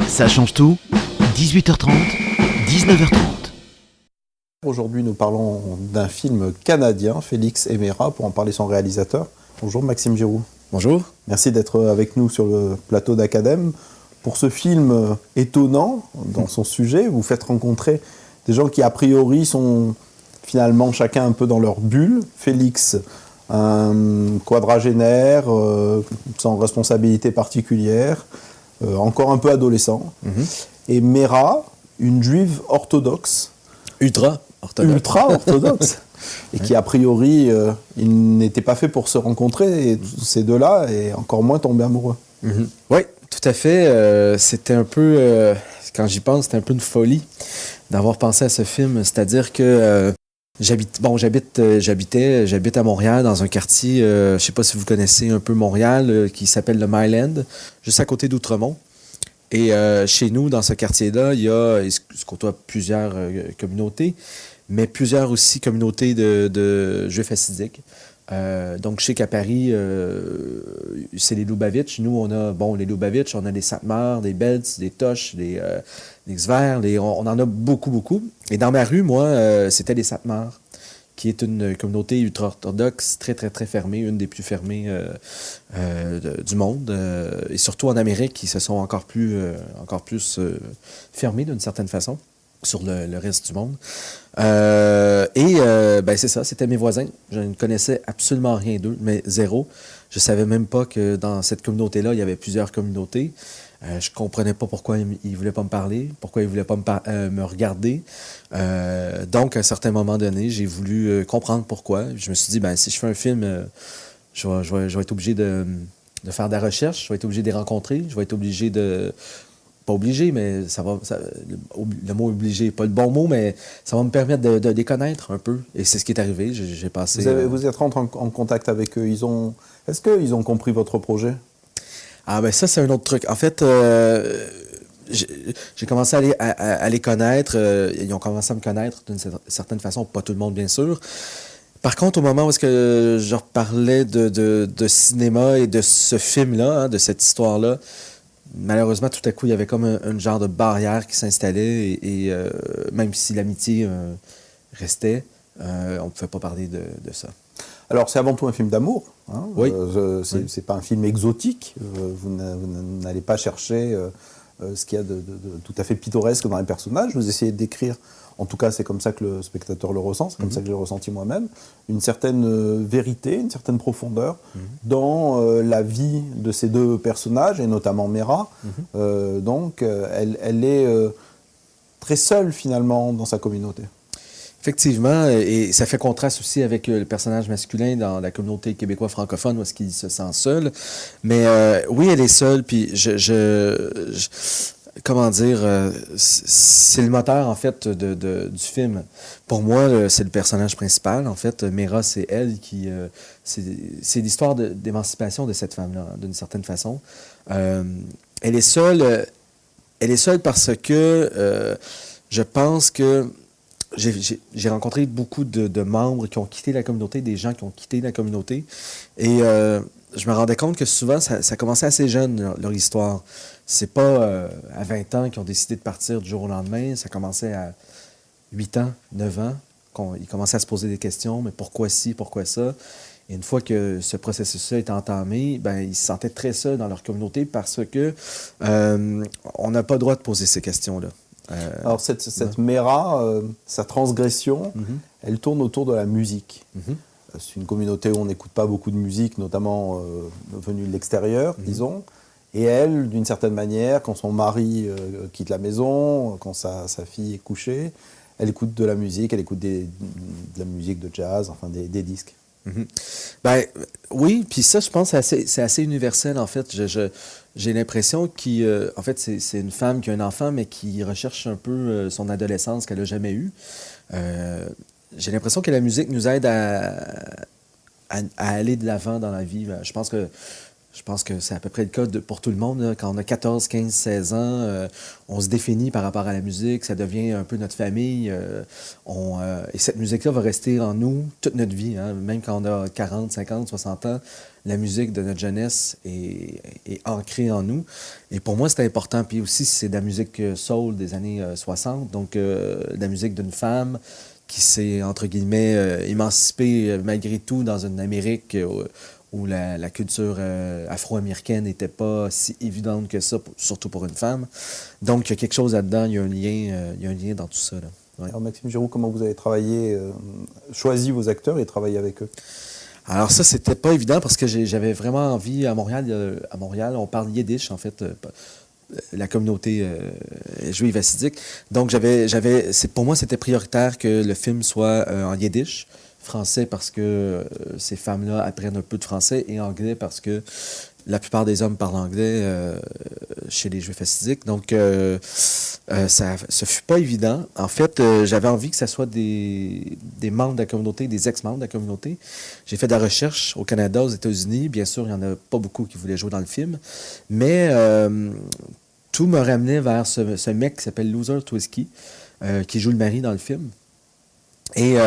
Ça change tout, 18h30, 19h30. Aujourd'hui, nous parlons d'un film canadien, Félix et Méra, pour en parler son réalisateur. Bonjour Maxime Giroux. Bonjour. Merci d'être avec nous sur le plateau d'Academ. Pour ce film étonnant dans son sujet, vous faites rencontrer des gens qui a priori sont finalement chacun un peu dans leur bulle. Félix, un quadragénaire, sans responsabilité particulière, encore un peu adolescent. Et Méra, une juive orthodoxe. Ultra-orthodoxe. Et qui, a priori, ils n'étaient pas faits pour se rencontrer, et ces deux-là, et encore moins tomber amoureux. Oui, tout à fait. C'était un peu, quand j'y pense, c'était un peu une folie d'avoir pensé à ce film. C'est-à-dire que j'habite à Montréal, dans un quartier, je ne sais pas si vous connaissez un peu Montréal, qui s'appelle le Myland, juste à côté d'Outremont. Et chez nous, dans ce quartier-là, il se côtoie plusieurs communautés, mais plusieurs aussi communautés de Juifs hassidiques. Donc, je sais qu'à Paris, c'est les Lubavitch. Nous, on a, les Lubavitch, on a des Satmar, des Belz, des Tosh, des Xver, on en a beaucoup, beaucoup. Et dans ma rue, moi, c'était les Satmar, qui est une communauté ultra-orthodoxe très, très, très fermée, une des plus fermées du monde. Et surtout en Amérique, qui se sont encore plus fermés d'une certaine façon sur le reste du monde. C'est ça, c'était mes voisins. Je ne connaissais absolument rien d'eux, mais zéro. Je savais même pas que dans cette communauté-là, il y avait plusieurs communautés. Je comprenais pas pourquoi ils voulaient pas me parler, pourquoi ils voulaient pas me regarder. Donc, à un certain moment donné, j'ai voulu comprendre pourquoi. Je me suis dit, si je fais un film, je vais être obligé de faire de la recherche, je vais être obligé de les rencontrer, je vais être obligé de... Pas obligé, mais le mot obligé n'est pas le bon mot, mais ça va me permettre de les connaître un peu. Et c'est ce qui est arrivé. J'ai passé... Vous êtes rentré en contact avec eux. Est-ce qu'ils ont compris votre projet? Ah ben ça, c'est un autre truc. En fait, j'ai commencé à les connaître. Ils ont commencé à me connaître d'une certaine façon. Pas tout le monde, bien sûr. Par contre, au moment où est-ce que je reparlais de cinéma et de ce film-là, de cette histoire-là, malheureusement, tout à coup, il y avait comme un genre de barrière qui s'installait et même si l'amitié restait, on ne pouvait pas parler de ça. Alors, c'est avant tout un film d'amour. Hein. Oui. C'est pas un film exotique. Vous n'allez pas chercher ce qu'il y a de tout à fait pittoresque dans les personnages. Vous essayez de décrire, en tout cas, c'est comme ça que le spectateur le ressent, c'est comme ça que j'ai ressenti moi-même, une certaine vérité, une certaine profondeur dans la vie de ces deux personnages, et notamment Mera. Donc, elle est très seule, finalement, dans sa communauté. Effectivement, et ça fait contraste aussi avec le personnage masculin dans la communauté québécoise francophone où est-ce qu'il se sent seul. Mais oui, elle est seule, puis comment dire, c'est le moteur, en fait, du film. Pour moi, c'est le personnage principal. En fait, Mera, c'est elle qui... c'est l'histoire d'émancipation de cette femme-là, d'une certaine façon. Elle est seule parce que je pense que j'ai rencontré beaucoup de membres qui ont quitté la communauté, des gens qui ont quitté la communauté. Et je me rendais compte que souvent, ça commençait assez jeune, leur histoire. C'est pas à 20 ans qu'ils ont décidé de partir du jour au lendemain. Ça commençait à 8 ans, 9 ans. Ils commençaient à se poser des questions. Mais pourquoi ci, pourquoi ça? Et une fois que ce processus-là est entamé, ben, ils se sentaient très seuls dans leur communauté parce que on n'a pas le droit de poser ces questions-là. Alors cette Mera, sa transgression, elle tourne autour de la musique. C'est une communauté où on n'écoute pas beaucoup de musique, notamment venue de l'extérieur, disons. Et elle, d'une certaine manière, quand son mari quitte la maison, quand sa fille est couchée, elle écoute de la musique, elle écoute de la musique de jazz, enfin des disques. Ben, oui, puis ça, je pense, c'est assez universel, en fait. J'ai l'impression qu'en fait, c'est une femme qui a un enfant, mais qui recherche un peu son adolescence qu'elle n'a jamais eue. J'ai l'impression que la musique nous aide à aller de l'avant dans la vie. Je pense que c'est à peu près le cas pour tout le monde. Là. Quand on a 14, 15, 16 ans, on se définit par rapport à la musique, ça devient un peu notre famille. Et cette musique-là va rester en nous toute notre vie. Hein. Même quand on a 40, 50, 60 ans, la musique de notre jeunesse est ancrée en nous. Et pour moi, c'est important. Puis aussi, c'est de la musique soul des années 60, donc de la musique d'une femme qui s'est, entre guillemets, émancipée malgré tout dans une Amérique où la culture afro-américaine n'était pas si évidente que ça, surtout pour une femme. Donc, il y a quelque chose là-dedans, il y a un lien dans tout ça. Là. Ouais. Alors, Maxime Giroux, comment vous avez travaillé, choisi vos acteurs et travaillé avec eux? Alors ça, c'était pas évident parce que j'avais vraiment envie, à Montréal, on parle yiddish, en fait, la communauté juive hassidique. Donc, pour moi, c'était prioritaire que le film soit en yiddish, français parce que ces femmes-là apprennent un peu de français, et anglais parce que la plupart des hommes parlent anglais chez les Juifs hassidiques. Donc, ce fut pas évident. En fait, j'avais envie que ce soit des membres de la communauté, des ex-membres de la communauté. J'ai fait de la recherche au Canada, aux États-Unis. Bien sûr, il n'y en a pas beaucoup qui voulaient jouer dans le film. Mais tout me ramenait vers ce mec qui s'appelle Loser Twisky, qui joue le mari dans le film. Et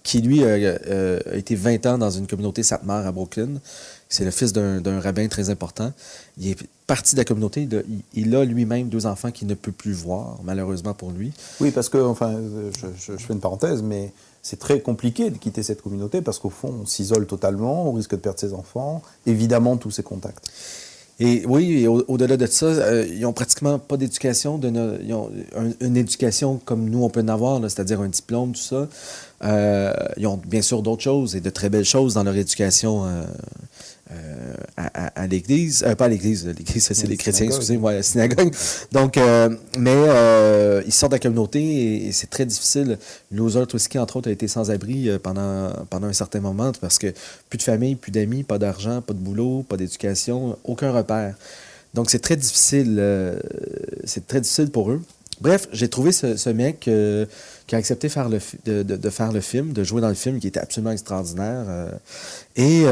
qui, lui, a été 20 ans dans une communauté Satmar à Brooklyn. C'est le fils d'un rabbin très important. Il est parti de la communauté. Il a lui-même 2 enfants qu'il ne peut plus voir, malheureusement pour lui. Oui, parce que, enfin, je fais une parenthèse, mais c'est très compliqué de quitter cette communauté parce qu'au fond, on s'isole totalement, on risque de perdre ses enfants, évidemment tous ses contacts. Et oui, et au-delà de ça, ils n'ont pratiquement pas d'éducation. Ils ont une éducation comme nous, on peut en avoir, là, c'est-à-dire un diplôme, tout ça. Ils ont bien sûr d'autres choses et de très belles choses dans leur éducation à l'Église. Pas à l'Église, l'Église, c'est les chrétiens, excusez-moi, la synagogue. Donc, ils sortent de la communauté et c'est très difficile. Loser Twisky, entre autres, a été sans abri pendant un certain moment parce que plus de famille, plus d'amis, pas d'argent, pas de boulot, pas d'éducation, aucun repère. Donc, c'est très difficile pour eux. Bref, j'ai trouvé ce mec qui a accepté de faire le film, de jouer dans le film, qui était absolument extraordinaire. Et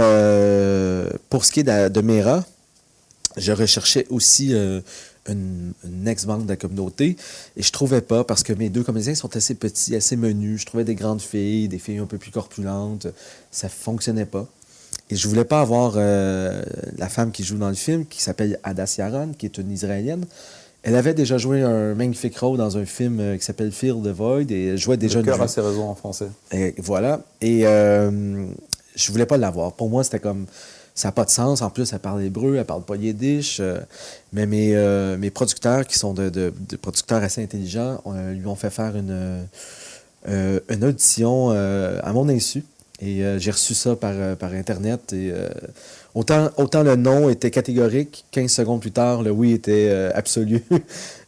pour ce qui est de Mera, je recherchais aussi une ex-membre de la communauté et je trouvais pas, parce que mes 2 comédiens sont assez petits, assez menus. Je trouvais des grandes filles, des filles un peu plus corpulentes. Ça fonctionnait pas. Et je voulais pas avoir la femme qui joue dans le film, qui s'appelle Hadass Yaron, qui est une Israélienne. Elle avait déjà joué un magnifique rôle dans un film qui s'appelle Fill the Void et elle jouait déjà... Le cœur a ses raisons en français. Et voilà. Et je voulais pas l'avoir. Pour moi, c'était comme... Ça n'a pas de sens. En plus, elle parle hébreu, elle parle pas yiddish. Mais mes producteurs, qui sont de producteurs assez intelligents, lui ont fait faire une audition à mon insu. Et j'ai reçu ça par Internet. Et autant le non était catégorique, 15 secondes plus tard, le oui était absolu.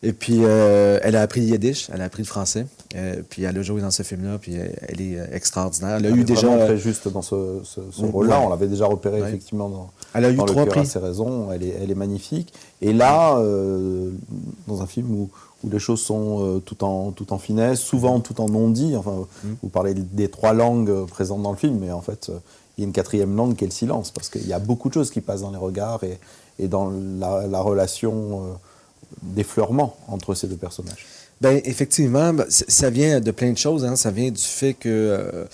Et puis, elle a appris le yiddish, elle a appris le français. Puis elle a joué dans ce film-là, puis elle est extraordinaire. Elle a eu déjà... très juste dans ce rôle-là. Ouais. On l'avait déjà repéré effectivement dans elle a eu 3 Le cœur prix. a ses raisons. Elle est magnifique. Et là, dans un film où les choses sont tout en finesse, souvent tout en non-dit. Enfin, vous parlez des 3 langues présentes dans le film, mais en fait, il y a une 4e langue qui est le silence, parce qu'il y a beaucoup de choses qui passent dans les regards et dans la relation d'effleurement entre ces 2 personnages. Bien, effectivement, ça vient de plein de choses. Hein. Ça vient du fait que,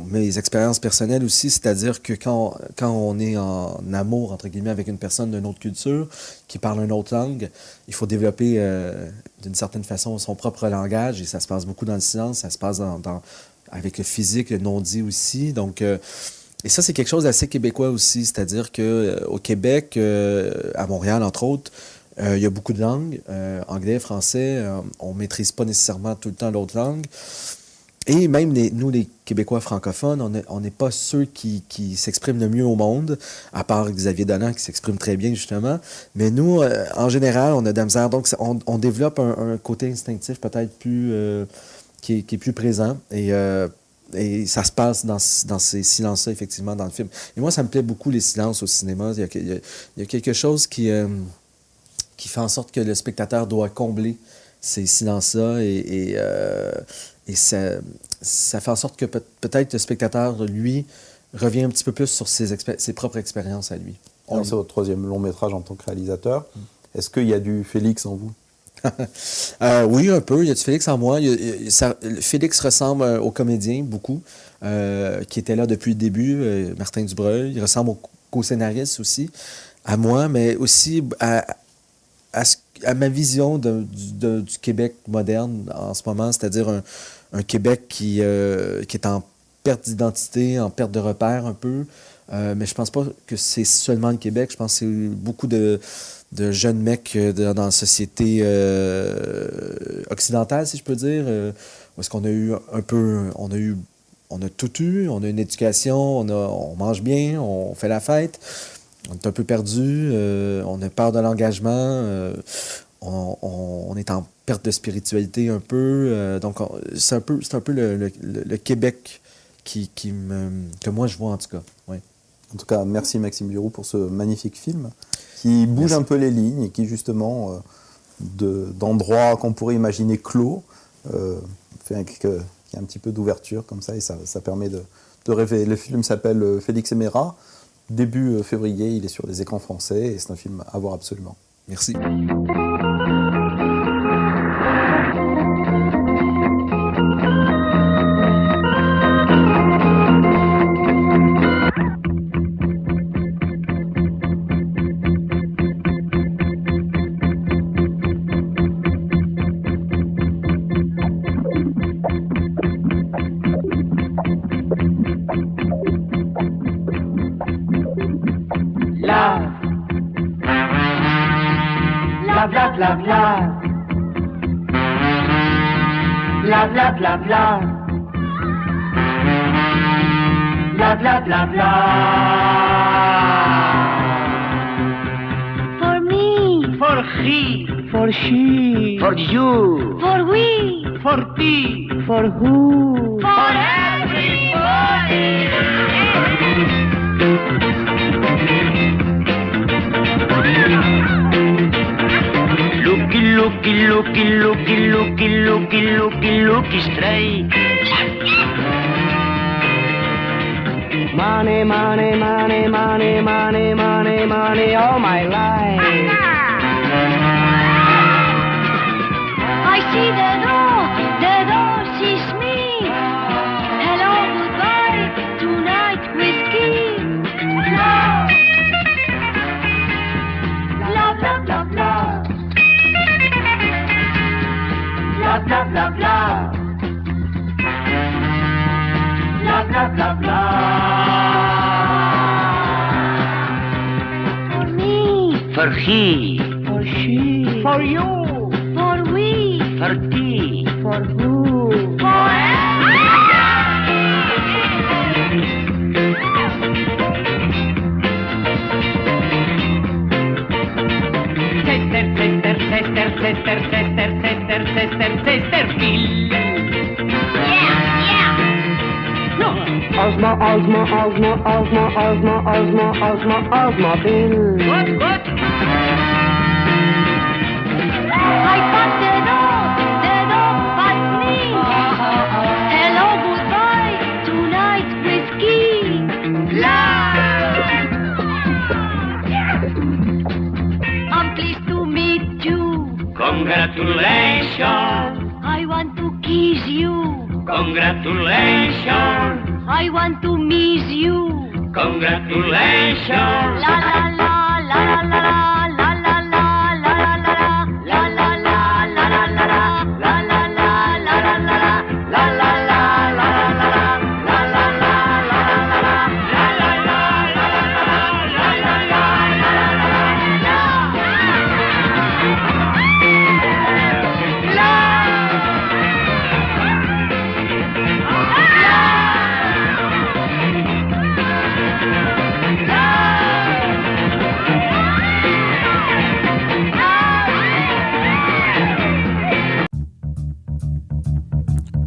mes expériences personnelles aussi, c'est-à-dire que quand on est en amour, entre guillemets, avec une personne d'une autre culture, qui parle une autre langue, il faut développer, d'une certaine façon, son propre langage, et ça se passe beaucoup dans le silence, ça se passe avec le physique, le non-dit aussi. Donc, et ça, c'est quelque chose d'assez québécois aussi, c'est-à-dire qu'au Québec, à Montréal, entre autres, il y a beaucoup de langues, anglais, français, on ne maîtrise pas nécessairement tout le temps l'autre langue. Et même nous, les Québécois francophones, on n'est pas ceux qui s'expriment le mieux au monde, à part Xavier Dolan qui s'exprime très bien, justement. Mais nous, en général, on a de la misère. Donc, on développe un côté instinctif peut-être plus qui est plus présent. Et ça se passe dans ces silences-là, effectivement, dans le film. Et moi, ça me plaît beaucoup, les silences au cinéma. Il y a quelque chose qui fait en sorte que le spectateur doit combler ces silences-là et ça fait en sorte que peut-être le spectateur, lui, revient un petit peu plus sur ses propres expériences à lui. C'est votre 3e long métrage en tant que réalisateur. Est-ce qu'il y a du Félix en vous? Oui, un peu. Il y a du Félix en moi. Félix ressemble au comédien, beaucoup, qui était là depuis le début, Martin Dubreuil. Il ressemble au co-scénariste aussi, à moi, mais aussi à ma vision du Québec moderne en ce moment, c'est-à-dire un Québec qui est en perte d'identité, en perte de repères un peu. Mais je pense pas que c'est seulement le Québec. Je pense que c'est beaucoup de jeunes mecs dans la société occidentale, si je peux dire. Où est-ce qu'on a eu un peu... On a tout eu, on a une éducation, on mange bien, on fait la fête. On est un peu perdu, on a peur de l'engagement, on est en perte de spiritualité un peu. Donc, c'est un peu le Québec que moi je vois, en tout cas. Oui. En tout cas, merci Maxime Biroux pour ce magnifique film qui bouge un peu les lignes et qui, justement, d'endroits qu'on pourrait imaginer clos, fait qu'il y a un petit peu d'ouverture comme ça et ça permet de rêver. Le film s'appelle Félix et Méra. Début février, il est sur les écrans français et c'est un film à voir absolument. Merci. Love, love. Love, love, love, love. Love, love, love, love. For me. For he. For she. For you. For we. For thee. For who. For everybody. Looky straight. Money, money, money, money, money, money, money, all my life. I see the door sees me. Hello, goodbye, tonight whiskey. Love, love, love, love, love. she. For she. For you. For we. For tea. For who? For Chesterfield. Yeah. No. Osmobile. Good. I got the dog bites me. Hello, goodbye, tonight whiskey. I'm pleased to meet you. Congratulations. I want to kiss you. Congratulations. I want to miss you. Congratulations. La la la la la la la la la la la la la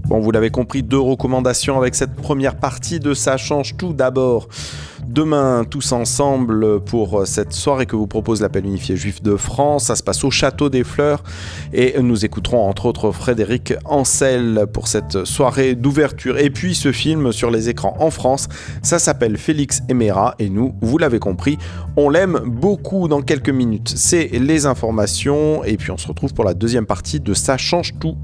Bon, vous l'avez compris, 2 recommandations avec cette première partie de Ça change tout. D'abord, demain, tous ensemble pour cette soirée que vous propose l'Appel unifié juif de France. Ça se passe au Château des Fleurs et nous écouterons entre autres Frédéric Ancel pour cette soirée d'ouverture. Et puis ce film sur les écrans en France, ça s'appelle Félix Emera et nous, vous l'avez compris, on l'aime beaucoup. Dans quelques minutes, c'est les informations et puis on se retrouve pour la deuxième partie de Ça change tout.